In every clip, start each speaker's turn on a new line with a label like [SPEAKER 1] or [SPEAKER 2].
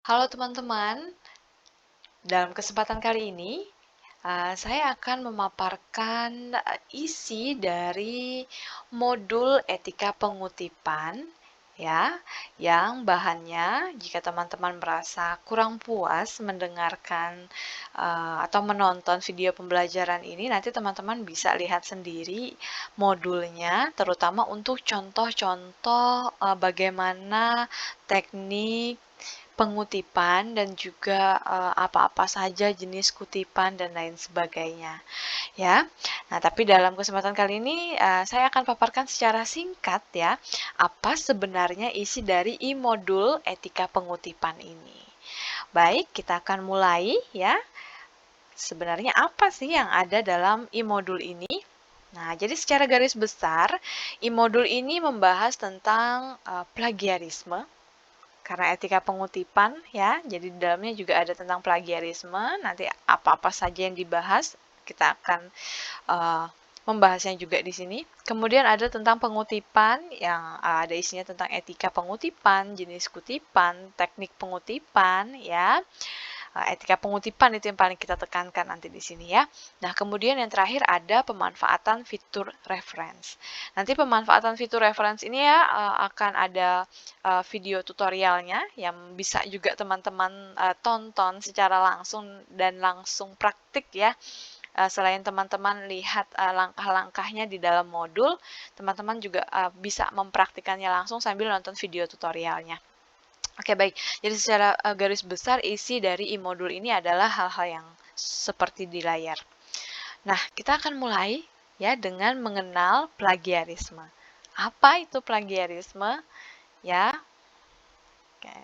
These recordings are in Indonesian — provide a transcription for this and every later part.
[SPEAKER 1] Halo teman-teman, dalam kesempatan kali ini saya akan memaparkan isi dari modul etika pengutipan ya, yang bahannya jika teman-teman merasa kurang puas mendengarkan atau menonton video pembelajaran ini, nanti teman-teman bisa lihat sendiri modulnya, terutama untuk contoh-contoh bagaimana teknik pengutipan dan juga apa-apa saja jenis kutipan dan lain sebagainya ya. Nah, tapi dalam kesempatan kali ini saya akan paparkan secara singkat ya, apa sebenarnya isi dari modul etika pengutipan ini. Baik, kita akan mulai ya. Sebenarnya apa sih yang ada dalam modul ini? Nah, jadi secara garis besar, modul ini membahas tentang plagiarisme karena etika pengutipan ya, jadi di dalamnya juga ada tentang plagiarisme. Nanti apa-apa saja yang dibahas, kita akan uh, membahasnya juga di sini. Kemudian ada tentang pengutipan yang ada isinya tentang etika pengutipan, jenis kutipan, teknik pengutipan ya. Etika pengutipan itu yang paling kita tekankan nanti di sini ya. Nah, kemudian yang terakhir ada pemanfaatan fitur reference. Nanti pemanfaatan fitur reference ini ya akan ada video tutorialnya yang bisa juga teman-teman tonton secara langsung dan langsung praktik ya. Selain teman-teman lihat langkah-langkahnya di dalam modul, teman-teman juga bisa mempraktikannya langsung sambil nonton video tutorialnya. Oke, baik. Jadi secara garis besar isi dari modul ini adalah hal-hal yang seperti di layar. Nah, kita akan mulai ya dengan mengenal plagiarisme. Apa itu plagiarisme? Ya. Oke.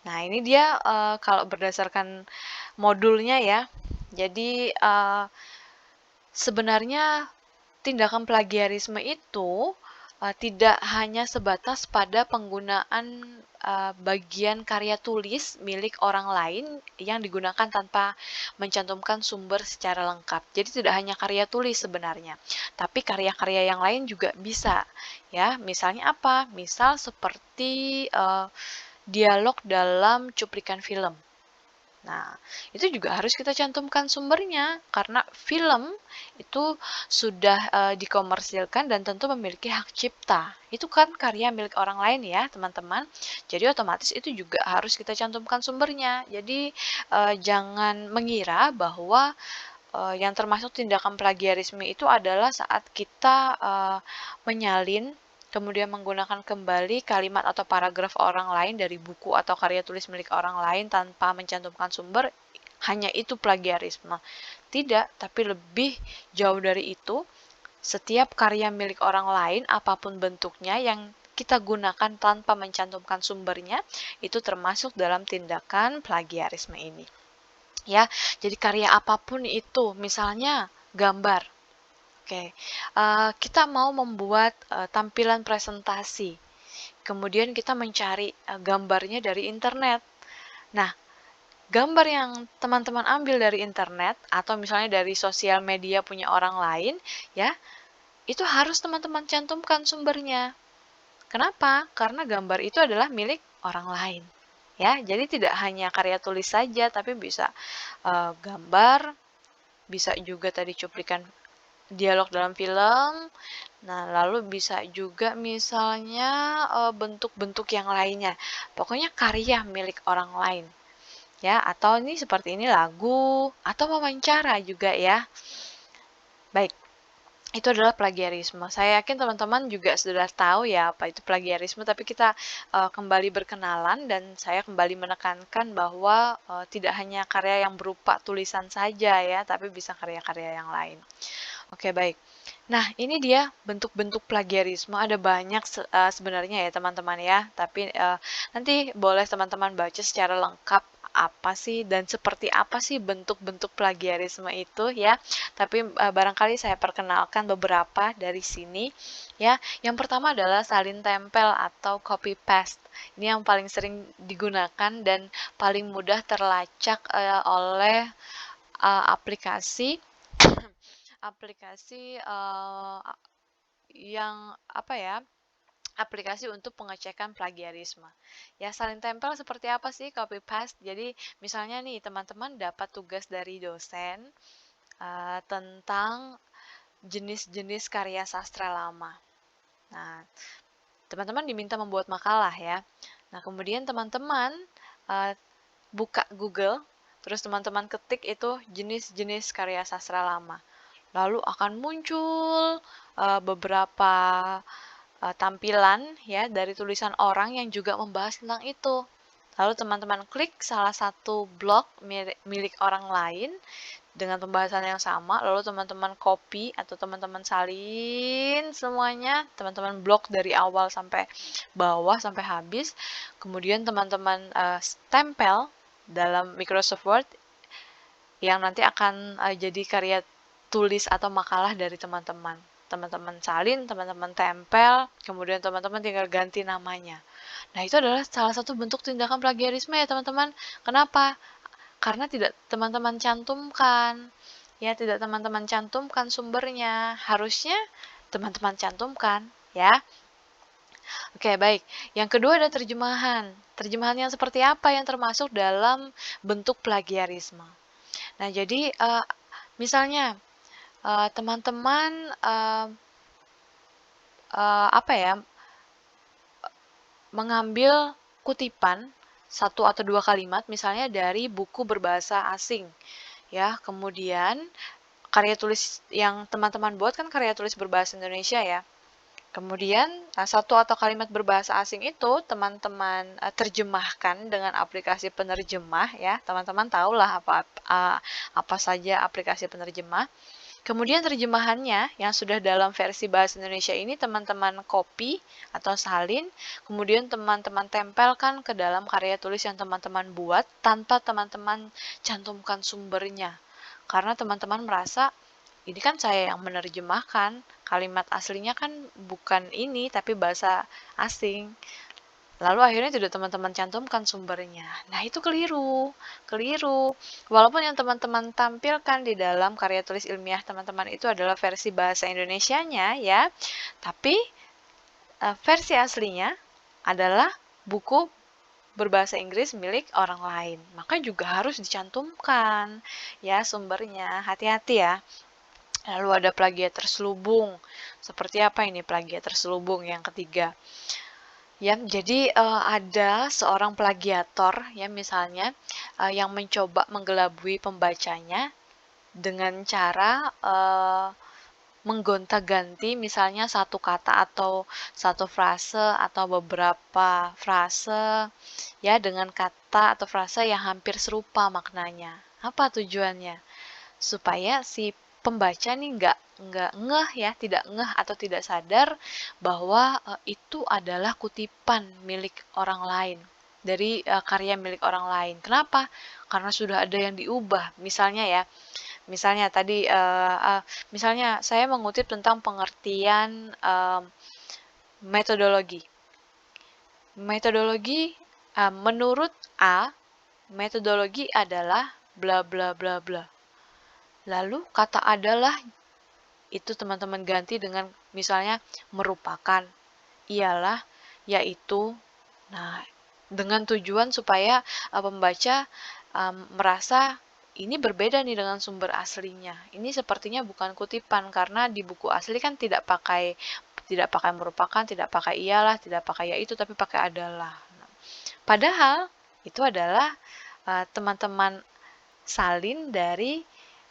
[SPEAKER 1] Nah, ini dia kalau berdasarkan modulnya ya. Jadi sebenarnya tindakan plagiarisme itu tidak hanya sebatas pada penggunaan bagian karya tulis milik orang lain yang digunakan tanpa mencantumkan sumber secara lengkap. Jadi tidak hanya karya tulis sebenarnya, tapi karya-karya yang lain juga bisa. Ya, misalnya apa? Misal seperti dialog dalam cuplikan film. Nah, itu juga harus kita cantumkan sumbernya karena film itu sudah dikomersilkan dan tentu memiliki hak cipta. Itu kan karya milik orang lain ya, teman-teman. Jadi otomatis itu juga harus kita cantumkan sumbernya. Jadi jangan mengira bahwa yang termasuk tindakan plagiarisme itu adalah saat kita menyalin kemudian menggunakan kembali kalimat atau paragraf orang lain dari buku atau karya tulis milik orang lain tanpa mencantumkan sumber, hanya itu plagiarisme. Tidak, tapi lebih jauh dari itu, setiap karya milik orang lain, apapun bentuknya yang kita gunakan tanpa mencantumkan sumbernya, itu termasuk dalam tindakan plagiarisme ini. Ya, jadi karya apapun itu, misalnya gambar. Oke, kita mau membuat tampilan presentasi, kemudian kita mencari gambarnya dari internet. Nah, gambar yang teman-teman ambil dari internet atau misalnya dari sosial media punya orang lain, ya, itu harus teman-teman cantumkan sumbernya. Kenapa? Karena gambar itu adalah milik orang lain. Ya, jadi tidak hanya karya tulis saja, tapi bisa gambar, bisa juga tadi cuplikan dialog dalam film. Nah, lalu bisa juga misalnya bentuk-bentuk yang lainnya. Pokoknya karya milik orang lain. Ya, atau ini seperti ini lagu atau wawancara juga ya. Baik, itu adalah plagiarisme. Saya yakin teman-teman juga sudah tahu ya apa itu plagiarisme, tapi kita kembali berkenalan dan saya kembali menekankan bahwa tidak hanya karya yang berupa tulisan saja ya, tapi bisa karya-karya yang lain. Oke, baik. Nah, ini dia bentuk-bentuk plagiarisme. Ada banyak sebenarnya ya, teman-teman ya. Tapi nanti boleh teman-teman baca secara lengkap apa sih dan seperti apa sih bentuk-bentuk plagiarisme itu ya. Tapi barangkali saya perkenalkan beberapa dari sini ya. Yang pertama adalah salin tempel atau copy paste. Ini yang paling sering digunakan dan paling mudah terlacak oleh aplikasi aplikasi yang apa ya aplikasi untuk pengecekan plagiarisme. Ya, saling tempel seperti apa sih copy paste? Jadi, misalnya nih teman-teman dapat tugas dari dosen tentang jenis-jenis karya sastra lama. Nah, teman-teman diminta membuat makalah ya. Nah, kemudian teman-teman buka Google, terus teman-teman ketik itu jenis-jenis karya sastra lama. Lalu akan muncul beberapa tampilan ya dari tulisan orang yang juga membahas tentang itu. Lalu teman-teman klik salah satu blog milik orang lain dengan pembahasan yang sama, lalu teman-teman copy atau teman-teman salin semuanya, teman-teman blok dari awal sampai bawah sampai habis, kemudian teman-teman tempel dalam Microsoft Word yang nanti akan jadi karya tulis atau makalah dari teman-teman. Teman-teman salin, teman-teman tempel, kemudian teman-teman tinggal ganti namanya. Nah, itu adalah salah satu bentuk tindakan plagiarisme ya, teman-teman. Kenapa? Karena tidak teman-teman cantumkan. Ya, tidak teman-teman cantumkan sumbernya. Harusnya teman-teman cantumkan, ya. Oke, baik. Yang kedua ada terjemahan. Terjemahan yang seperti apa yang termasuk dalam bentuk plagiarisme? Nah, jadi misalnya teman-teman apa ya, mengambil kutipan satu atau dua kalimat misalnya dari buku berbahasa asing ya, kemudian karya tulis yang teman-teman buat kan karya tulis berbahasa Indonesia ya. Kemudian satu atau kalimat berbahasa asing itu teman-teman terjemahkan dengan aplikasi penerjemah ya. Teman-teman tahulah apa saja aplikasi penerjemah. Kemudian terjemahannya yang sudah dalam versi bahasa Indonesia ini teman-teman copy atau salin, kemudian teman-teman tempelkan ke dalam karya tulis yang teman-teman buat tanpa teman-teman cantumkan sumbernya. Karena teman-teman merasa ini kan saya yang menerjemahkan, kalimat aslinya kan bukan ini tapi bahasa asing. Lalu akhirnya tidak teman-teman cantumkan sumbernya. Nah, itu keliru. Keliru. Walaupun yang teman-teman tampilkan di dalam karya tulis ilmiah teman-teman itu adalah versi bahasa Indonesianya ya. Tapi versi aslinya adalah buku berbahasa Inggris milik orang lain. Maka juga harus dicantumkan ya sumbernya. Hati-hati ya. Lalu ada plagiat terselubung. Seperti apa ini plagiat terselubung yang ketiga? Ya, jadi ada seorang plagiator ya misalnya yang mencoba menggelabui pembacanya dengan cara menggonta-ganti misalnya satu kata atau satu frase atau beberapa frase ya dengan kata atau frase yang hampir serupa maknanya. Apa tujuannya? Supaya si pembaca nih nggak ngeh ya, tidak ngeh atau tidak sadar bahwa itu adalah kutipan milik orang lain dari karya milik orang lain. Kenapa? Karena sudah ada yang diubah. Misalnya tadi misalnya saya mengutip tentang pengertian metodologi. Metodologi menurut A, metodologi adalah bla bla bla bla. Lalu kata adalah itu teman-teman ganti dengan misalnya merupakan, ialah, yaitu. Nah, dengan tujuan supaya pembaca merasa ini berbeda nih dengan sumber aslinya. Ini sepertinya bukan kutipan karena di buku asli kan tidak pakai merupakan, tidak pakai ialah, tidak pakai yaitu, tapi pakai adalah. Nah, padahal itu adalah teman-teman salin dari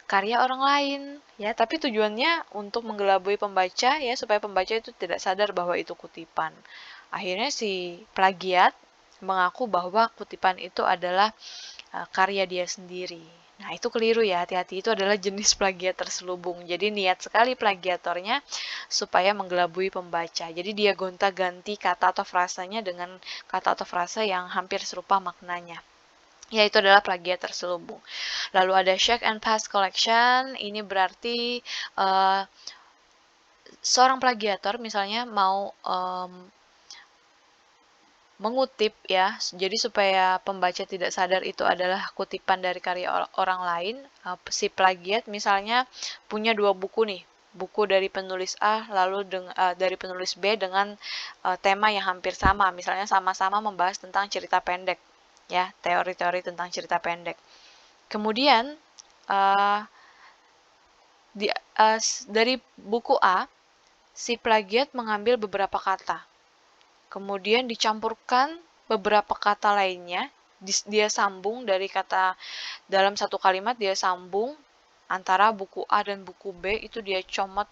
[SPEAKER 1] karya orang lain ya, tapi tujuannya untuk menggelabui pembaca ya supaya pembaca itu tidak sadar bahwa itu kutipan. Akhirnya si plagiat mengaku bahwa kutipan itu adalah karya dia sendiri. Nah, itu keliru ya, hati-hati, itu adalah jenis plagiat terselubung. Jadi niat sekali plagiatornya supaya menggelabui pembaca. Jadi dia gonta-ganti kata atau frasanya dengan kata atau frasa yang hampir serupa maknanya. Yaitu adalah plagiat terselubung. Lalu ada shake and paste collection, ini berarti seorang plagiator misalnya mau mengutip ya, jadi supaya pembaca tidak sadar itu adalah kutipan dari karya orang lain, si plagiat misalnya punya dua buku nih, buku dari penulis A lalu dari penulis B dengan tema yang hampir sama, misalnya sama-sama membahas tentang cerita pendek, ya, teori-teori tentang cerita pendek. Kemudian dari buku A, si plagiat mengambil beberapa kata, kemudian dicampurkan beberapa kata lainnya, dia sambung dari kata dalam satu kalimat, dia sambung antara buku A dan buku B, itu dia comot,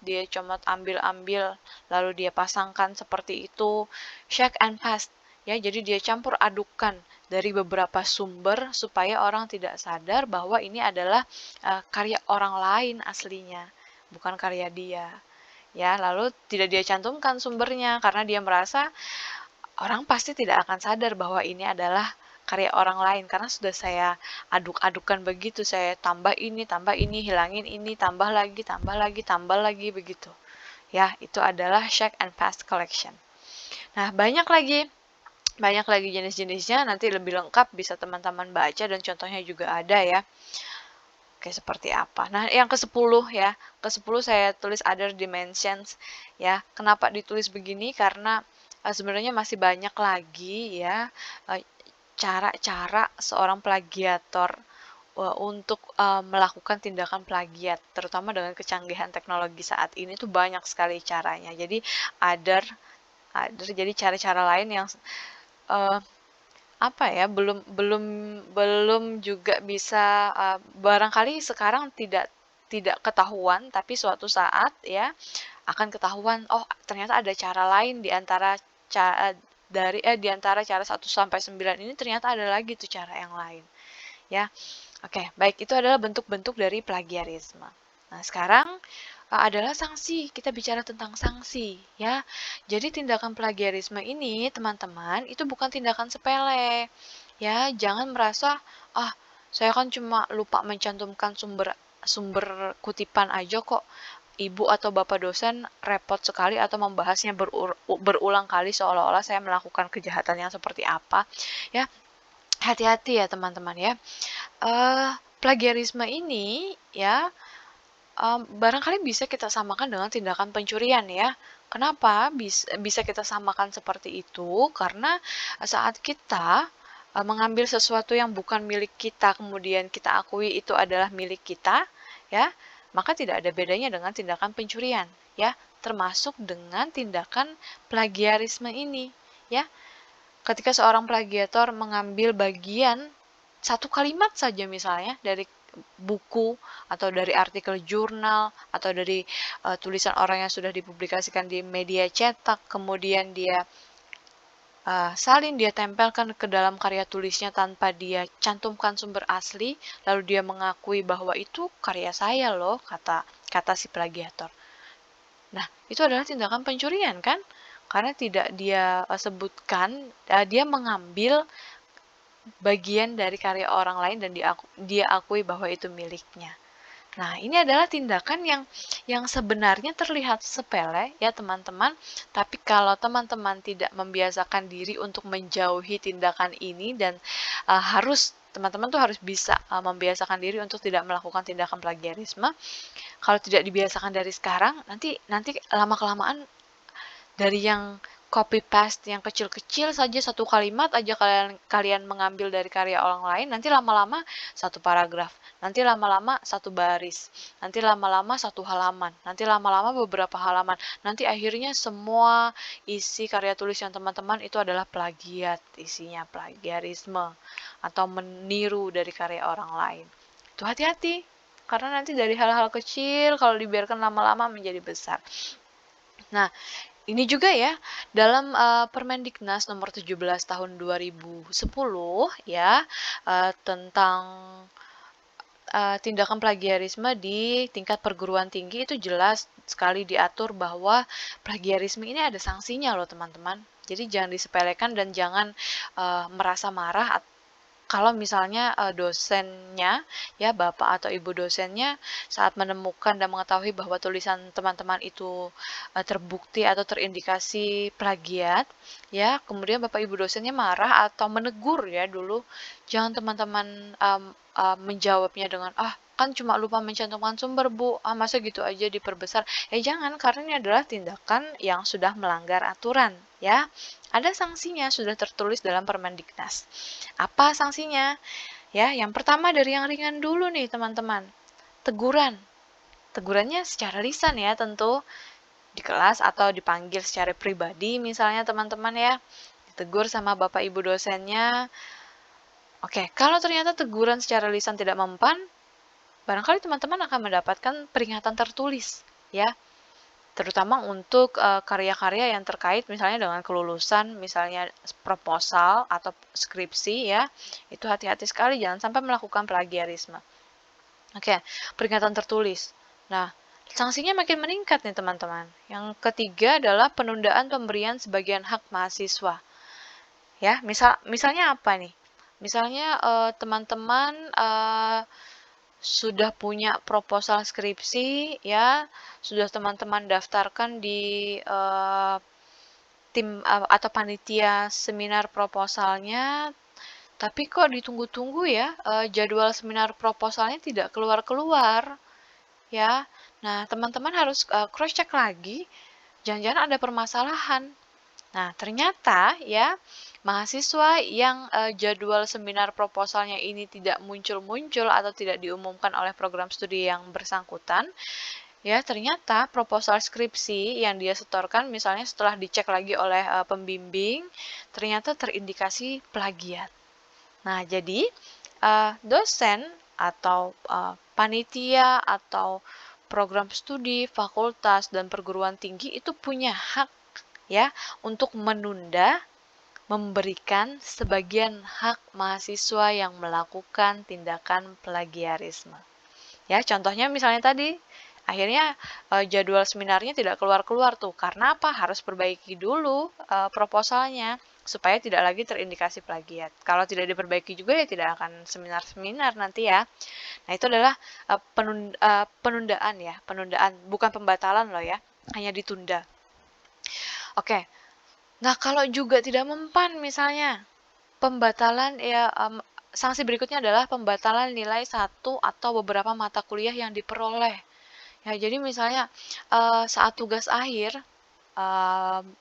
[SPEAKER 1] ambil-ambil, lalu dia pasangkan seperti itu, shake and paste, ya, jadi dia campur adukan dari beberapa sumber supaya orang tidak sadar bahwa ini adalah karya orang lain aslinya, bukan karya dia. Ya, lalu tidak dia cantumkan sumbernya karena dia merasa orang pasti tidak akan sadar bahwa ini adalah karya orang lain karena sudah saya aduk-adukan begitu, saya tambah ini, hilangin ini, tambah lagi begitu. Ya, itu adalah shake and paste collection. Nah, banyak lagi jenis-jenisnya, nanti lebih lengkap bisa teman-teman baca dan contohnya juga ada ya. Oke, seperti apa. Nah, yang ke-10 ya. Ke-10 saya tulis other dimensions ya. Kenapa ditulis begini? Karena sebenarnya masih banyak lagi ya cara-cara seorang plagiator untuk melakukan tindakan plagiat, terutama dengan kecanggihan teknologi saat ini tuh banyak sekali caranya. Jadi other jadi cara-cara lain yang apa ya, belum juga bisa barangkali sekarang tidak ketahuan, tapi suatu saat ya akan ketahuan, oh ternyata ada cara lain di antara di antara cara 1 sampai 9 ini, ternyata ada lagi tuh cara yang lain. Ya. Oke, baik, itu adalah bentuk-bentuk dari plagiarisme. Nah, sekarang adalah sanksi. Kita bicara tentang sanksi, ya. Jadi tindakan plagiarisme ini, teman-teman, itu bukan tindakan sepele. Ya, jangan merasa, ah, saya kan cuma lupa mencantumkan sumber kutipan aja kok. Ibu atau bapak dosen repot sekali atau membahasnya berulang kali seolah-olah saya melakukan kejahatan yang seperti apa. Ya, hati-hati ya teman-teman ya. Plagiarisme ini ya barangkali bisa kita samakan dengan tindakan pencurian ya. Kenapa bisa kita samakan seperti itu? Karena saat kita mengambil sesuatu yang bukan milik kita, kemudian kita akui itu adalah milik kita, ya, maka tidak ada bedanya dengan tindakan pencurian, ya, termasuk dengan tindakan plagiarisme ini, ya. Ketika seorang plagiator mengambil bagian satu kalimat saja misalnya dari buku atau dari artikel jurnal atau dari tulisan orang yang sudah dipublikasikan di media cetak, kemudian dia salin, dia tempelkan ke dalam karya tulisnya tanpa dia cantumkan sumber asli, lalu dia mengakui bahwa itu karya saya loh, kata si plagiator. Nah, itu adalah tindakan pencurian kan? Karena tidak dia sebutkan, dia mengambil bagian dari karya orang lain dan dia akui bahwa itu miliknya. Nah, ini adalah tindakan yang sebenarnya terlihat sepele ya teman-teman, tapi kalau teman-teman tidak membiasakan diri untuk menjauhi tindakan ini dan teman-teman tuh harus bisa membiasakan diri untuk tidak melakukan tindakan plagiarisme. Kalau tidak dibiasakan dari sekarang, nanti lama-kelamaan dari yang copy paste yang kecil-kecil saja, satu kalimat aja kalian mengambil dari karya orang lain, nanti lama-lama satu paragraf, nanti lama-lama satu baris, nanti lama-lama satu halaman, nanti lama-lama beberapa halaman, nanti akhirnya semua isi karya tulis yang teman-teman itu adalah plagiat, isinya plagiarisme atau meniru dari karya orang lain. Itu hati-hati, karena nanti dari hal-hal kecil kalau dibiarkan lama-lama menjadi besar. Nah, ini juga ya, dalam Permendiknas nomor 17 tahun 2010 ya, tentang tindakan plagiarisme di tingkat perguruan tinggi itu jelas sekali diatur bahwa plagiarisme ini ada sanksinya loh teman-teman. Jadi jangan disepelekan dan jangan merasa marah kalau misalnya dosennya, ya bapak atau ibu dosennya saat menemukan dan mengetahui bahwa tulisan teman-teman itu terbukti atau terindikasi plagiat, ya kemudian bapak ibu dosennya marah atau menegur ya dulu, jangan teman-teman menjawabnya dengan kan cuma lupa mencantumkan sumber Bu, masa gitu aja diperbesar? Jangan, karena ini adalah tindakan yang sudah melanggar aturan ya. Ada sanksinya sudah tertulis dalam Permendiknas. Apa sanksinya? Ya, yang pertama dari yang ringan dulu nih teman-teman. Teguran. Tegurannya secara lisan ya tentu, di kelas atau dipanggil secara pribadi misalnya teman-teman ya. Ditegur sama Bapak Ibu dosennya. Oke, kalau ternyata teguran secara lisan tidak mempan, barangkali teman-teman akan mendapatkan peringatan tertulis ya. Terutama untuk karya-karya yang terkait misalnya dengan kelulusan, misalnya proposal atau skripsi ya. Itu hati-hati sekali, jangan sampai melakukan plagiarisme. Oke, peringatan tertulis. Nah, sanksinya makin meningkat nih teman-teman. Yang ketiga adalah penundaan pemberian sebagian hak mahasiswa. Ya, misalnya apa nih? Misalnya teman-teman sudah punya proposal skripsi ya, sudah teman-teman daftarkan di tim atau panitia seminar proposalnya, tapi kok ditunggu-tunggu ya, jadwal seminar proposalnya tidak keluar-keluar ya. Nah, teman-teman harus cross check lagi, jangan-jangan ada permasalahan. Nah, ternyata ya, mahasiswa yang jadwal seminar proposalnya ini tidak muncul-muncul atau tidak diumumkan oleh program studi yang bersangkutan, ya ternyata proposal skripsi yang dia setorkan misalnya setelah dicek lagi oleh pembimbing, ternyata terindikasi plagiat. Nah, jadi dosen atau panitia atau program studi, fakultas, dan perguruan tinggi itu punya hak ya untuk menunda memberikan sebagian hak mahasiswa yang melakukan tindakan plagiarisme. Ya, contohnya misalnya tadi akhirnya jadwal seminarnya tidak keluar-keluar tuh. Karena apa? Harus perbaiki dulu proposalnya supaya tidak lagi terindikasi plagiat. Kalau tidak diperbaiki juga ya tidak akan seminar-seminar nanti ya. Nah, itu adalah penundaan ya, penundaan bukan pembatalan loh ya, hanya ditunda. Oke. Nah, kalau juga tidak mempan misalnya, pembatalan ya sanksi berikutnya adalah pembatalan nilai satu atau beberapa mata kuliah yang diperoleh. Ya, jadi misalnya saat tugas akhir,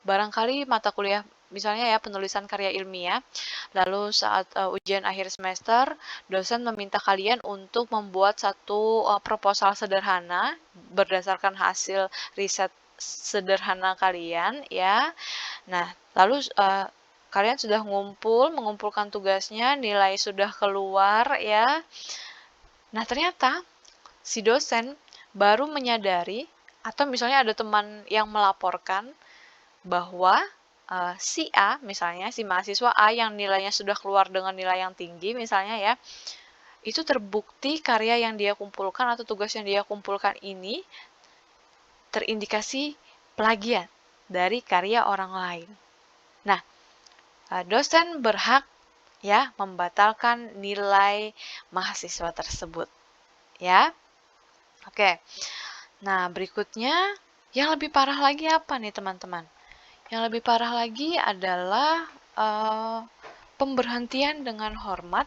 [SPEAKER 1] barangkali mata kuliah misalnya ya penulisan karya ilmiah, lalu saat ujian akhir semester, dosen meminta kalian untuk membuat satu proposal sederhana berdasarkan hasil riset sederhana kalian ya. Nah, lalu kalian sudah mengumpulkan tugasnya, nilai sudah keluar ya. Nah, ternyata si dosen baru menyadari atau misalnya ada teman yang melaporkan bahwa si A, misalnya si mahasiswa A yang nilainya sudah keluar dengan nilai yang tinggi misalnya ya, itu terbukti karya yang dia kumpulkan atau tugas yang dia kumpulkan ini terindikasi plagiat dari karya orang lain. Nah, dosen berhak ya membatalkan nilai mahasiswa tersebut. Ya. Oke. Nah, berikutnya yang lebih parah lagi apa nih, teman-teman? Yang lebih parah lagi adalah pemberhentian dengan hormat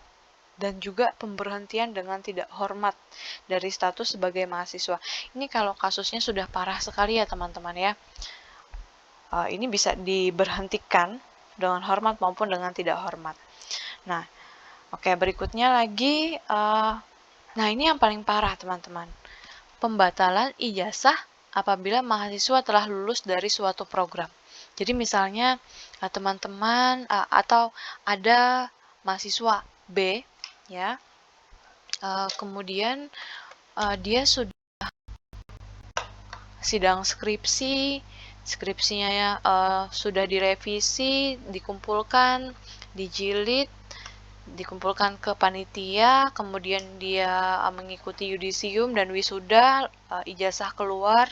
[SPEAKER 1] dan juga pemberhentian dengan tidak hormat dari status sebagai mahasiswa. Ini kalau kasusnya sudah parah sekali ya, teman-teman ya. Ini bisa diberhentikan dengan hormat maupun dengan tidak hormat. Nah, oke, berikutnya lagi, nah ini yang paling parah teman-teman. Pembatalan ijazah apabila mahasiswa telah lulus dari suatu program. Jadi misalnya teman-teman atau ada mahasiswa B, ya, kemudian dia sudah sidang skripsi, skripsinya ya sudah direvisi, dikumpulkan, dijilid, dikumpulkan ke panitia, kemudian dia mengikuti yudisium dan wisuda, ijazah keluar,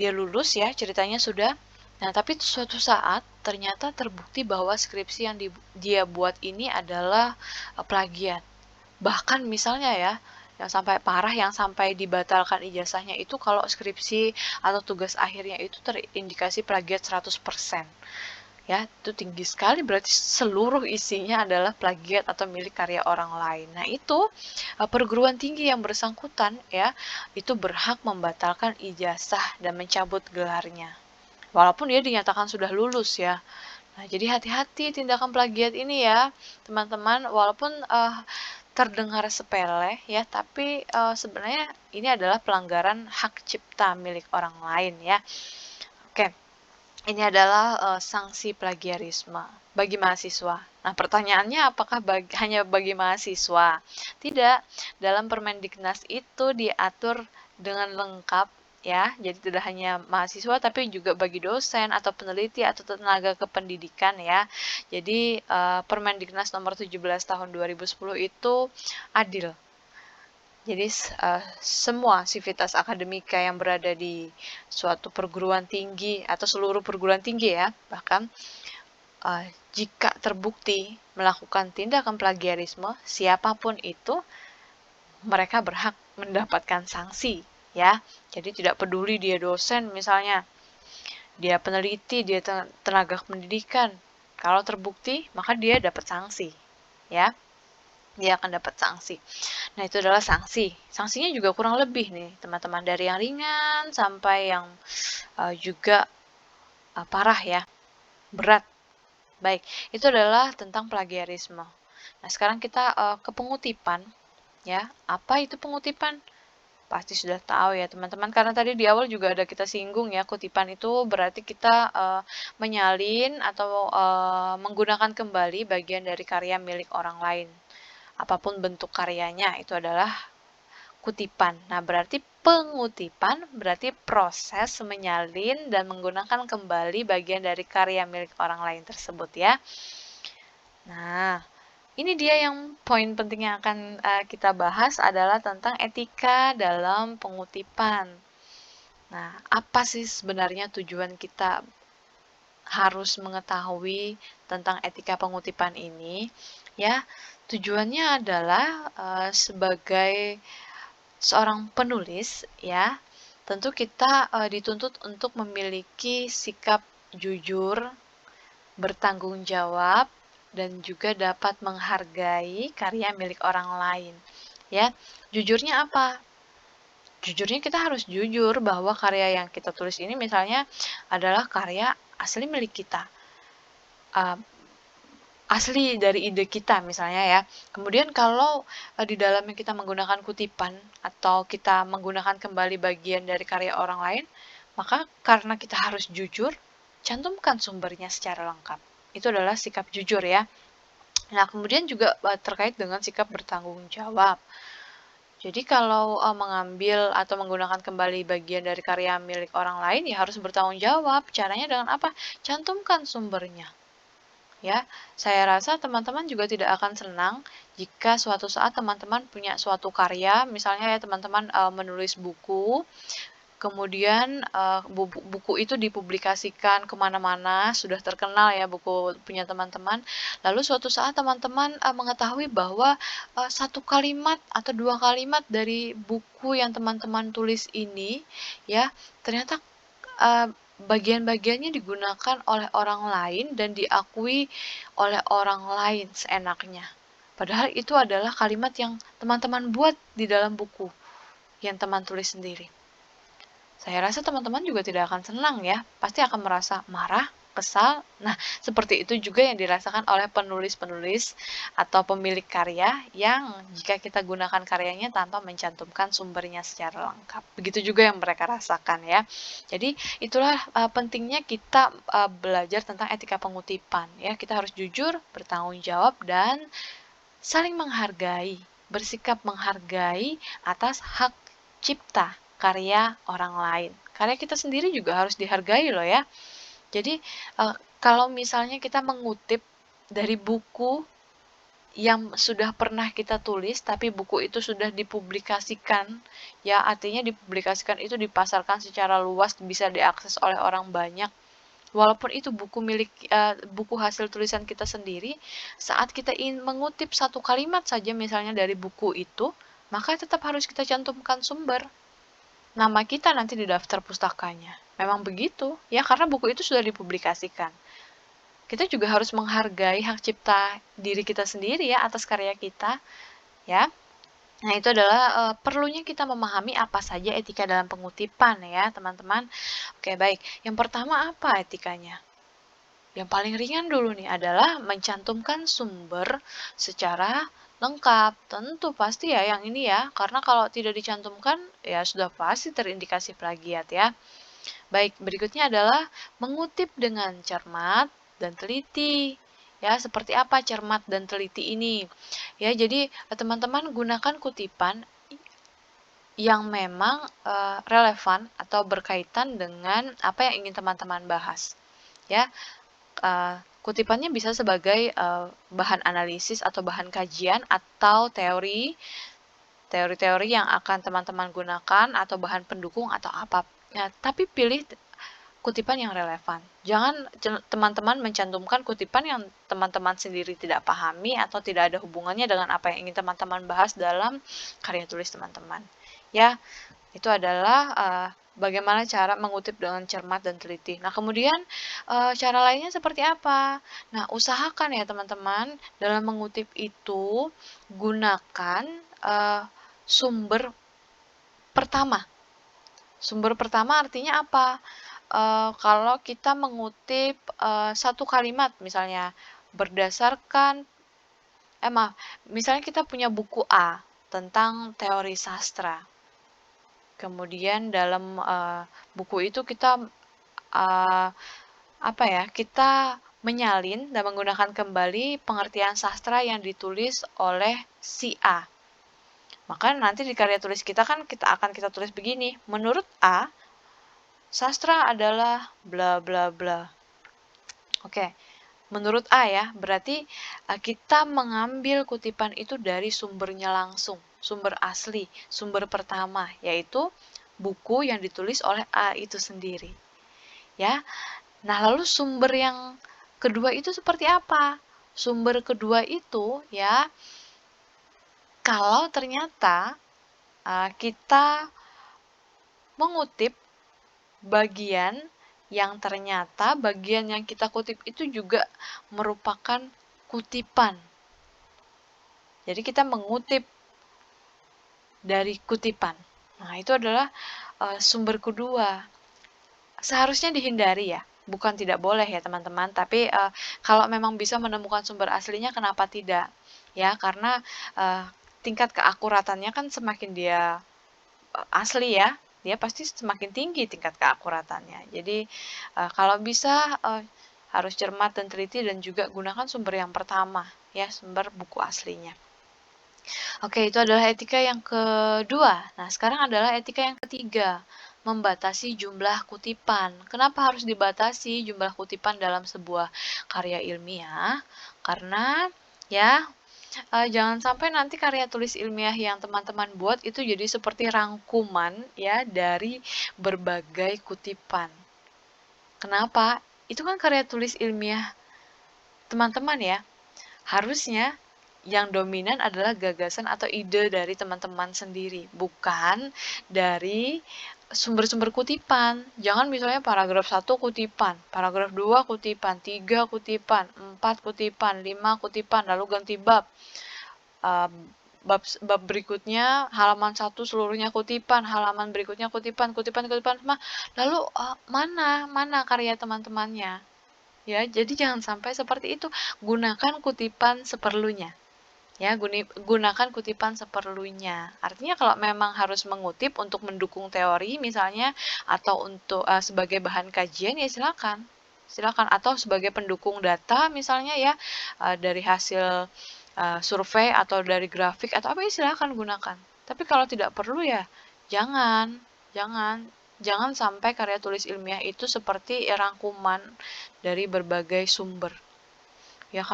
[SPEAKER 1] dia lulus ya, ceritanya sudah. Nah, tapi suatu saat ternyata terbukti bahwa skripsi yang dia buat ini adalah plagiat. Bahkan misalnya ya, yang sampai parah, yang sampai dibatalkan ijazahnya itu kalau skripsi atau tugas akhirnya itu terindikasi plagiat 100%. ya, itu tinggi sekali, berarti seluruh isinya adalah plagiat atau milik karya orang lain. Nah, itu perguruan tinggi yang bersangkutan ya, itu berhak membatalkan ijazah dan mencabut gelarnya. Walaupun dia dinyatakan sudah lulus ya. Nah, jadi hati-hati tindakan plagiat ini ya, teman-teman. Walaupun terdengar sepele ya, tapi sebenarnya ini adalah pelanggaran hak cipta milik orang lain ya. Oke, ini adalah sanksi plagiarisme bagi mahasiswa. Nah, pertanyaannya apakah hanya bagi mahasiswa? Tidak, dalam Permendiknas itu diatur dengan lengkap ya. Jadi tidak hanya mahasiswa tapi juga bagi dosen atau peneliti atau tenaga kependidikan ya. Jadi Permendiknas nomor 17 tahun 2010 itu adil. Jadi semua sivitas akademika yang berada di suatu perguruan tinggi atau seluruh perguruan tinggi ya, bahkan jika terbukti melakukan tindakan plagiarisme, siapapun itu, mereka berhak mendapatkan sanksi ya. Jadi tidak peduli dia dosen misalnya, dia peneliti, dia tenaga pendidikan. Kalau terbukti, maka dia dapat sanksi ya. Dia akan dapat sanksi. Nah, itu adalah sanksi. Sanksinya juga kurang lebih nih, teman-teman, dari yang ringan sampai yang juga parah ya, berat. Baik, itu adalah tentang plagiarisme. Nah, sekarang kita ke pengutipan ya. Apa itu pengutipan? Pasti sudah tahu ya, teman-teman, karena tadi di awal juga ada kita singgung ya, kutipan itu berarti kita menyalin atau menggunakan kembali bagian dari karya milik orang lain. Apapun bentuk karyanya, itu adalah kutipan. Nah, berarti pengutipan berarti proses menyalin dan menggunakan kembali bagian dari karya milik orang lain tersebut ya. Nah, ini dia yang poin penting yang akan kita bahas adalah tentang etika dalam pengutipan. Nah, apa sih sebenarnya tujuan kita harus mengetahui tentang etika pengutipan ini? Ya, tujuannya adalah sebagai seorang penulis ya, tentu kita dituntut untuk memiliki sikap jujur, bertanggung jawab, dan juga dapat menghargai karya milik orang lain. Ya, jujurnya apa? Jujurnya kita harus jujur bahwa karya yang kita tulis ini misalnya adalah karya asli milik kita. Asli dari ide kita misalnya ya. Kemudian kalau di dalamnya kita menggunakan kutipan atau kita menggunakan kembali bagian dari karya orang lain, maka karena kita harus jujur, cantumkan sumbernya secara lengkap. Itu adalah sikap jujur ya. Nah, kemudian juga terkait dengan sikap bertanggung jawab. Jadi kalau mengambil atau menggunakan kembali bagian dari karya milik orang lain, ya harus bertanggung jawab. Caranya dengan apa? Cantumkan sumbernya. Ya, saya rasa teman-teman juga tidak akan senang jika suatu saat teman-teman punya suatu karya, misalnya ya teman-teman menulis buku, kemudian buku itu dipublikasikan kemana-mana, sudah terkenal ya buku punya teman-teman. Lalu suatu saat teman-teman mengetahui bahwa satu kalimat atau dua kalimat dari buku yang teman-teman tulis ini, ya ternyata bagian-bagiannya digunakan oleh orang lain dan diakui oleh orang lain seenaknya. Padahal itu adalah kalimat yang teman-teman buat di dalam buku yang teman tulis sendiri. Saya rasa teman-teman juga tidak akan senang ya, pasti akan merasa marah, kesal. Nah, seperti itu juga yang dirasakan oleh penulis-penulis atau pemilik karya yang jika kita gunakan karyanya tanpa mencantumkan sumbernya secara lengkap. Begitu juga yang mereka rasakan ya. Jadi, itulah pentingnya kita belajar tentang etika pengutipan ya. Kita harus jujur, bertanggung jawab dan saling menghargai, bersikap menghargai atas hak cipta karya orang lain. Karya kita sendiri juga harus dihargai loh ya. Jadi kalau misalnya kita mengutip dari buku yang sudah pernah kita tulis, tapi buku itu sudah dipublikasikan, ya artinya dipublikasikan itu dipasarkan secara luas, bisa diakses oleh orang banyak. Walaupun itu buku hasil tulisan kita sendiri, saat kita ingin mengutip satu kalimat saja misalnya dari buku itu, maka tetap harus kita cantumkan sumber. Nama kita nanti di daftar pustakanya. Memang begitu, ya karena buku itu sudah dipublikasikan. kita juga harus menghargai hak cipta diri kita sendiri ya atas karya kita, ya. Nah, itu adalah perlunya kita memahami apa saja etika dalam pengutipan ya, teman-teman. Oke, baik. Yang pertama apa etikanya? Yang paling ringan dulu nih adalah mencantumkan sumber secara lengkap. Tentu pasti ya yang ini ya, karena kalau tidak dicantumkan ya sudah pasti terindikasi plagiat ya. Baik, berikutnya adalah mengutip dengan cermat dan teliti. Ya, seperti apa cermat dan teliti ini? Ya, jadi teman-teman gunakan kutipan yang memang relevan atau berkaitan dengan apa yang ingin teman-teman bahas. Ya, kutipannya bisa sebagai bahan analisis atau bahan kajian atau teori-teori yang akan teman-teman gunakan atau bahan pendukung atau apa. Ya, tapi pilih kutipan yang relevan. Jangan teman-teman mencantumkan kutipan yang teman-teman sendiri tidak pahami atau tidak ada hubungannya dengan apa yang ingin teman-teman bahas dalam karya tulis teman-teman. Ya, itu adalah bagaimana cara mengutip dengan cermat dan teliti. Nah, kemudian cara lainnya seperti apa? Nah, usahakan ya teman-teman dalam mengutip itu gunakan sumber pertama. Sumber pertama artinya apa? Kalau kita mengutip satu kalimat misalnya berdasarkan misalnya kita punya buku A tentang teori sastra. Kemudian dalam buku itu kita kita menyalin dan menggunakan kembali pengertian sastra yang ditulis oleh si A. Maka nanti di karya tulis kita kan kita tulis begini, menurut A, sastra adalah bla bla bla. Oke, menurut A ya, berarti kita mengambil kutipan itu dari sumbernya langsung, sumber asli, sumber pertama, yaitu buku yang ditulis oleh A itu sendiri. Ya. Nah, lalu sumber yang kedua itu seperti apa? Sumber kedua itu ya, kalau ternyata kita mengutip bagian yang ternyata bagian yang kita kutip itu juga merupakan kutipan. Jadi kita mengutip dari kutipan. Nah, itu adalah sumber kedua. Seharusnya dihindari ya, bukan tidak boleh ya teman-teman, tapi kalau memang bisa menemukan sumber aslinya kenapa tidak? Ya, karena tingkat keakuratannya kan semakin dia asli ya, dia pasti semakin tinggi tingkat keakuratannya. Jadi kalau bisa harus cermat dan teliti dan juga gunakan sumber yang pertama ya, sumber buku aslinya. Oke, itu adalah etika yang kedua. Nah, sekarang adalah etika yang ketiga, membatasi jumlah kutipan. Kenapa harus dibatasi jumlah kutipan dalam sebuah karya ilmiah? Karena ya jangan sampai nanti karya tulis ilmiah yang teman-teman buat itu jadi seperti rangkuman ya dari berbagai kutipan. Kenapa? Itu kan karya tulis ilmiah teman-teman ya. Harusnya yang dominan adalah gagasan atau ide dari teman-teman sendiri, bukan dari sumber-sumber kutipan. Jangan misalnya paragraf 1 kutipan, paragraf 2 kutipan, 3 kutipan, 4 kutipan, 5 kutipan, lalu ganti bab. Bab berikutnya halaman 1 seluruhnya kutipan, halaman berikutnya kutipan semua. Lalu mana karya teman-temannya? Ya, jadi jangan sampai seperti itu. Gunakan kutipan seperlunya. Ya, gunakan kutipan seperlunya. Artinya kalau memang harus mengutip untuk mendukung teori misalnya atau untuk sebagai bahan kajian ya silakan. Silakan atau sebagai pendukung data misalnya ya dari hasil survei atau dari grafik atau apa ya silakan gunakan. Tapi kalau tidak perlu ya jangan sampai karya tulis ilmiah itu seperti rangkuman dari berbagai sumber. Ya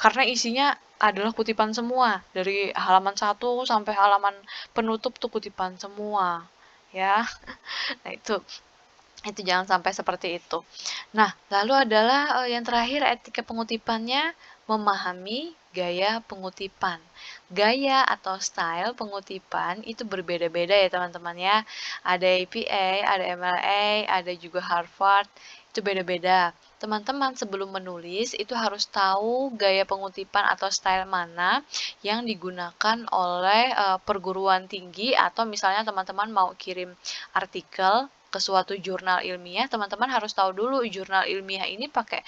[SPEAKER 1] karena isinya adalah kutipan semua. Dari halaman 1 sampai halaman penutup tuh kutipan semua. Ya. Nah, itu jangan sampai seperti itu. Nah, lalu adalah yang terakhir etika pengutipannya memahami gaya pengutipan. Gaya atau style pengutipan itu berbeda-beda ya teman-teman ya. Ada APA, ada MLA, ada juga Harvard, itu beda-beda. teman-teman sebelum menulis itu harus tahu gaya pengutipan atau style mana yang digunakan oleh perguruan tinggi, atau misalnya teman-teman mau kirim artikel ke suatu jurnal ilmiah, teman-teman harus tahu dulu jurnal ilmiah ini pakai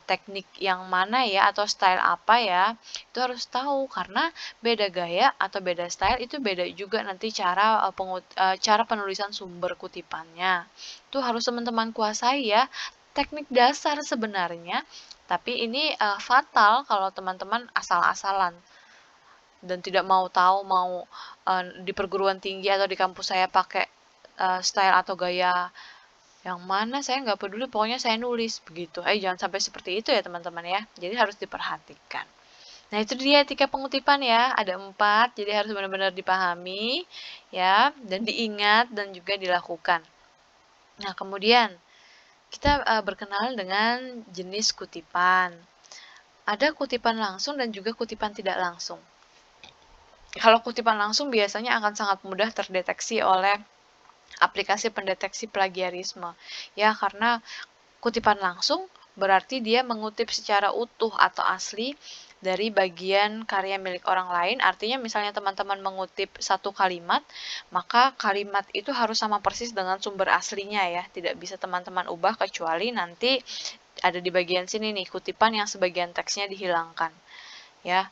[SPEAKER 1] teknik yang mana ya, atau style apa ya, itu harus tahu, karena beda gaya atau beda style itu beda juga nanti cara penulisan sumber kutipannya. Itu harus teman-teman kuasai ya, teknik dasar sebenarnya, tapi ini fatal kalau teman-teman asal-asalan dan tidak mau tahu mau di perguruan tinggi atau di kampus saya pakai style atau gaya yang mana, saya nggak peduli, pokoknya saya nulis begitu. Jangan sampai seperti itu ya teman-teman ya. Jadi harus diperhatikan. Nah itu dia etika pengutipan ya, ada 4, jadi harus benar-benar dipahami ya, dan diingat dan juga dilakukan. Nah kemudian kita berkenalan dengan jenis kutipan. Ada kutipan langsung dan juga kutipan tidak langsung. Kalau kutipan langsung biasanya akan sangat mudah terdeteksi oleh aplikasi pendeteksi plagiarisme ya, karena kutipan langsung berarti dia mengutip secara utuh atau asli dari bagian karya milik orang lain. Artinya misalnya teman-teman mengutip satu kalimat, maka kalimat itu harus sama persis dengan sumber aslinya ya, tidak bisa teman-teman ubah kecuali nanti ada di bagian sini nih kutipan yang sebagian teksnya dihilangkan ya.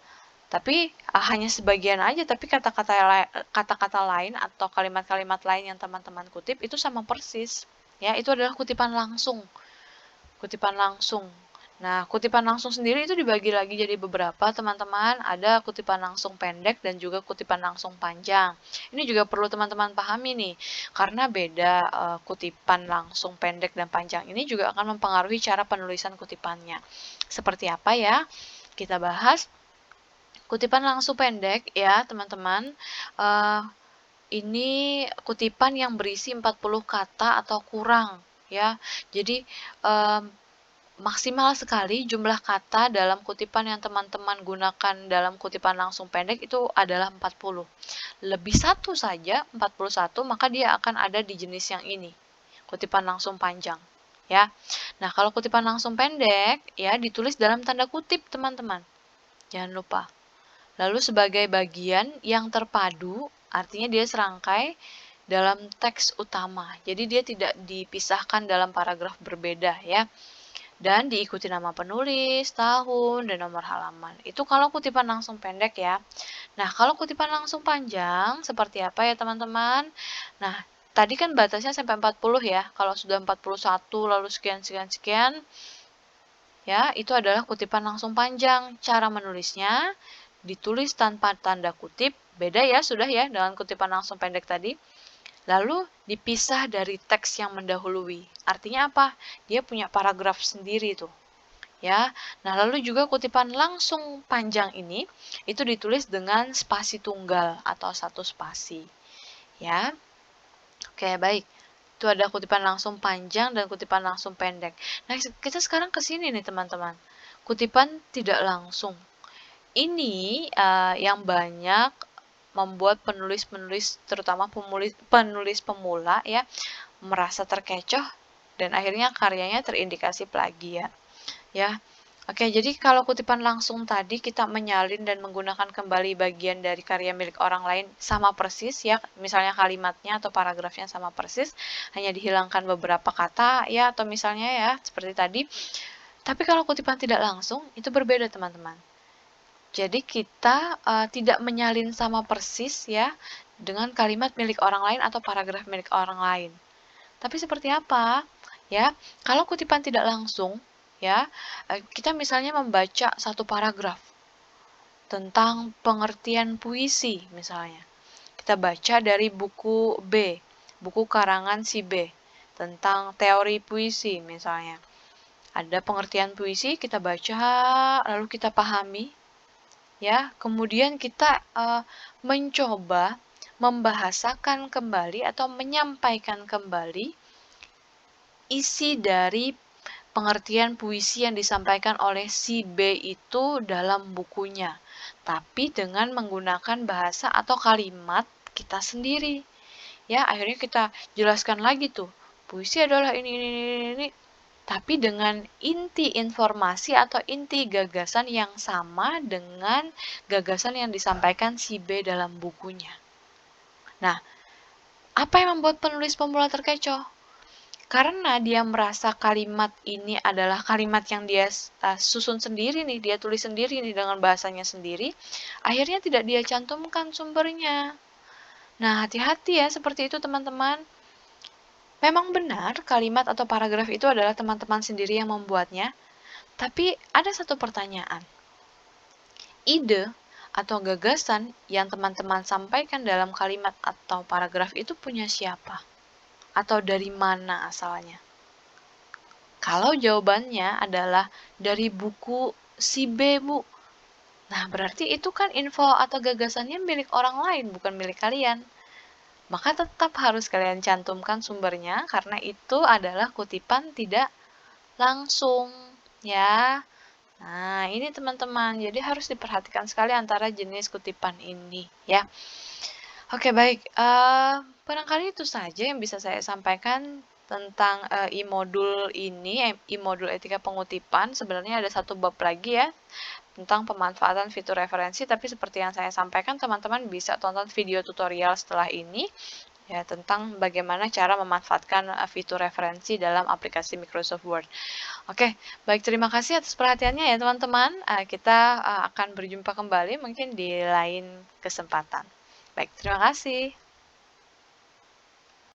[SPEAKER 1] Tapi hanya sebagian aja, tapi kata-kata lain atau kalimat-kalimat lain yang teman-teman kutip itu sama persis. Ya, itu adalah kutipan langsung. Kutipan langsung. Nah, kutipan langsung sendiri itu dibagi lagi jadi beberapa, teman-teman. Ada kutipan langsung pendek dan juga kutipan langsung panjang. Ini juga perlu teman-teman pahami nih, karena beda kutipan langsung pendek dan panjang ini juga akan mempengaruhi cara penulisan kutipannya. Seperti apa ya? Kita bahas. Kutipan langsung pendek ya teman-teman, ini kutipan yang berisi 40 kata atau kurang ya. Jadi maksimal sekali jumlah kata dalam kutipan yang teman-teman gunakan dalam kutipan langsung pendek itu adalah 40. Lebih satu saja, 41, maka dia akan ada di jenis yang ini, kutipan langsung panjang ya. Nah kalau kutipan langsung pendek ya ditulis dalam tanda kutip teman-teman, jangan lupa. Lalu sebagai bagian yang terpadu, artinya dia serangkai dalam teks utama. Jadi dia tidak dipisahkan dalam paragraf berbeda ya. Dan diikuti nama penulis, tahun, dan nomor halaman. Itu kalau kutipan langsung pendek ya. Nah, kalau kutipan langsung panjang, seperti apa ya teman-teman? Nah, tadi kan batasnya sampai 40 ya. Kalau sudah 41 lalu sekian-sekian-sekian, ya, itu adalah kutipan langsung panjang. Cara menulisnya ditulis tanpa tanda kutip, beda ya sudah ya dengan kutipan langsung pendek tadi. Lalu dipisah dari teks yang mendahului. Artinya apa? Dia punya paragraf sendiri tuh. Ya. Nah, lalu juga kutipan langsung panjang ini itu ditulis dengan spasi tunggal atau satu spasi. Ya. Oke, baik. Itu ada kutipan langsung panjang dan kutipan langsung pendek. Nah, kita sekarang ke sini nih, teman-teman. Kutipan tidak langsung. Ini yang banyak membuat penulis-penulis, terutama penulis pemula ya, merasa terkecoh dan akhirnya karyanya terindikasi plagiat. Ya. Oke, jadi kalau kutipan langsung tadi kita menyalin dan menggunakan kembali bagian dari karya milik orang lain sama persis ya, misalnya kalimatnya atau paragrafnya sama persis, hanya dihilangkan beberapa kata ya, atau misalnya ya seperti tadi. Tapi kalau kutipan tidak langsung itu berbeda teman-teman. Jadi kita tidak menyalin sama persis ya dengan kalimat milik orang lain atau paragraf milik orang lain. Tapi seperti apa? Ya, kalau kutipan tidak langsung ya, kita misalnya membaca satu paragraf tentang pengertian puisi misalnya. Kita baca dari buku B, buku karangan si B, tentang teori puisi misalnya. Ada pengertian puisi, kita baca lalu kita pahami. Ya, kemudian kita mencoba membahasakan kembali atau menyampaikan kembali isi dari pengertian puisi yang disampaikan oleh si B itu dalam bukunya, tapi dengan menggunakan bahasa atau kalimat kita sendiri. Ya, akhirnya kita jelaskan lagi tuh, puisi adalah ini. tapi dengan inti informasi atau inti gagasan yang sama dengan gagasan yang disampaikan si B dalam bukunya. Nah, apa yang membuat penulis pemula terkecoh? Karena dia merasa kalimat ini adalah kalimat yang dia susun sendiri nih, dia tulis sendiri nih dengan bahasanya sendiri, akhirnya tidak dia cantumkan sumbernya. Nah, hati-hati ya seperti itu teman-teman. Memang benar kalimat atau paragraf itu adalah teman-teman sendiri yang membuatnya, tapi ada satu pertanyaan. Ide atau gagasan yang teman-teman sampaikan dalam kalimat atau paragraf itu punya siapa? Atau dari mana asalnya? Kalau jawabannya adalah dari buku si B, Bu. Nah, berarti itu kan info atau gagasannya milik orang lain, bukan milik kalian. Maka tetap harus kalian cantumkan sumbernya karena itu adalah kutipan tidak langsung, ya. Nah, ini teman-teman, jadi harus diperhatikan sekali antara jenis kutipan ini, ya. Oke, baik. Barangkali itu saja yang bisa saya sampaikan tentang e-modul ini, e-modul etika pengutipan. Sebenarnya ada satu bab lagi ya, tentang pemanfaatan fitur referensi, tapi seperti yang saya sampaikan, teman-teman bisa tonton video tutorial setelah ini, ya, tentang bagaimana cara memanfaatkan fitur referensi dalam aplikasi Microsoft Word. Oke, baik, terima kasih atas perhatiannya ya teman-teman. Kita akan berjumpa kembali mungkin di lain kesempatan. Baik, terima kasih.